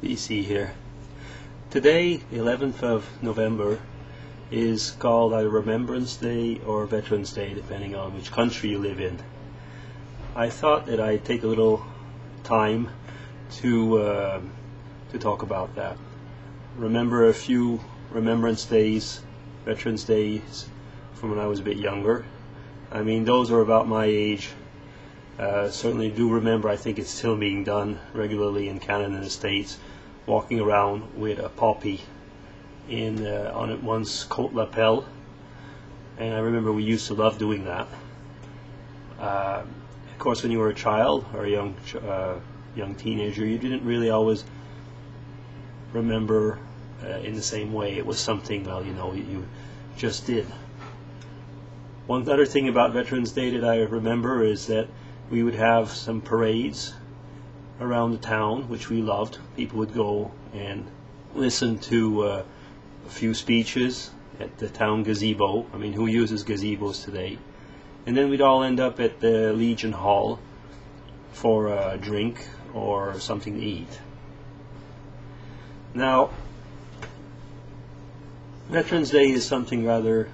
BC here. Today, the 11th of November, is called either Remembrance Day or Veterans Day, depending on which country you live in. I thought that I'd take a little time to talk about that. Remember a few Remembrance Days, Veterans Days from when I was a bit younger. I mean, those are about my age. Certainly do remember, I think it's still being done regularly in Canada and the States, walking around with a poppy on it one's coat lapel, and I remember we used to love doing that. Of course, when you were a child or a young teenager, you didn't really always remember in the same way. It was something, well, you just did. One other thing about Veterans Day that I remember is that we would have some parades around the town, which we loved. People would go and listen to a few speeches at the town gazebo. I mean, who uses gazebos today? And then we'd all end up at the Legion Hall for a drink or something to eat. Now, Veterans Day is something rather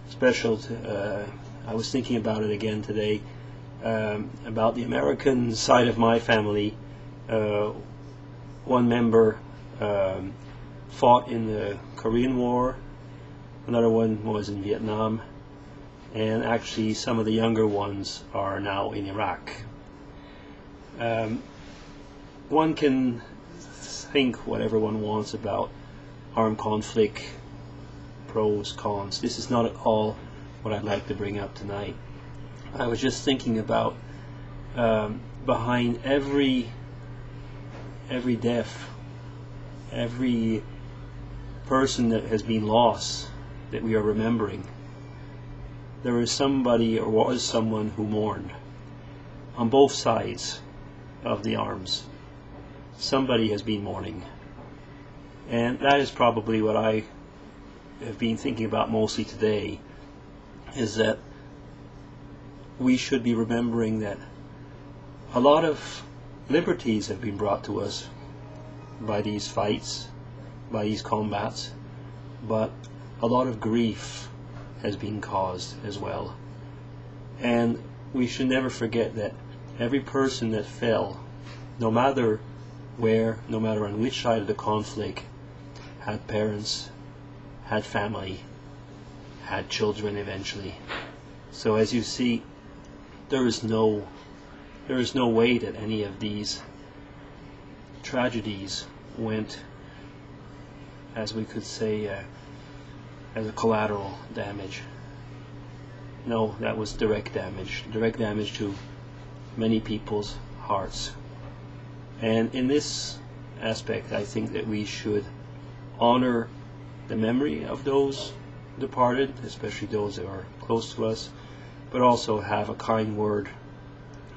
special. I was thinking about it again today. About the American side of my family. One member fought in the Korean War, another one was in Vietnam, and actually some of the younger ones are now in Iraq. One can think whatever one wants about armed conflict, pros, cons. This is not at all what I'd like to bring up tonight. I was just thinking about behind every death, every person that has been lost that we are remembering, there is somebody or was someone who mourned on both sides of the arms. Somebody has been mourning, and that is probably what I have been thinking about mostly today, is that we should be remembering that a lot of liberties have been brought to us by these fights, by these combats, but a lot of grief has been caused as well. And we should never forget that every person that fell, no matter where, no matter on which side of the conflict, had parents, had family, had children eventually. So as you see, there is no way that any of these tragedies went, as we could say, as a collateral damage. No, that was direct damage to many people's hearts. And in this aspect, I think that we should honor the memory of those departed, especially those that are close to us, but also have a kind word,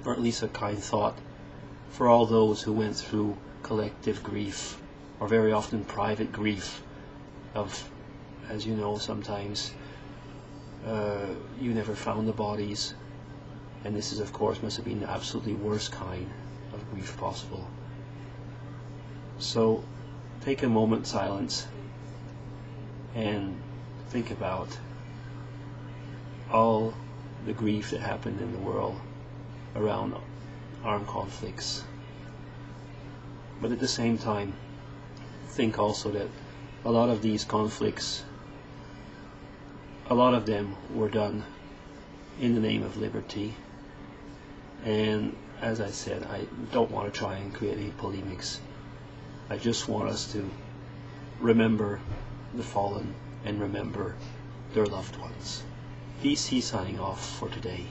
or at least a kind thought, for all those who went through collective grief, or very often private grief of, as you know, sometimes you never found the bodies, and this is, of course, must have been the absolutely worst kind of grief possible. So take a moment's silence and think about all the grief that happened in the world around armed conflicts. But at the same time, think also that a lot of these conflicts, a lot of them were done in the name of liberty. And as I said, I don't want to try and create any polemics. I just want us to remember the fallen and remember their loved ones. BC signing off for today.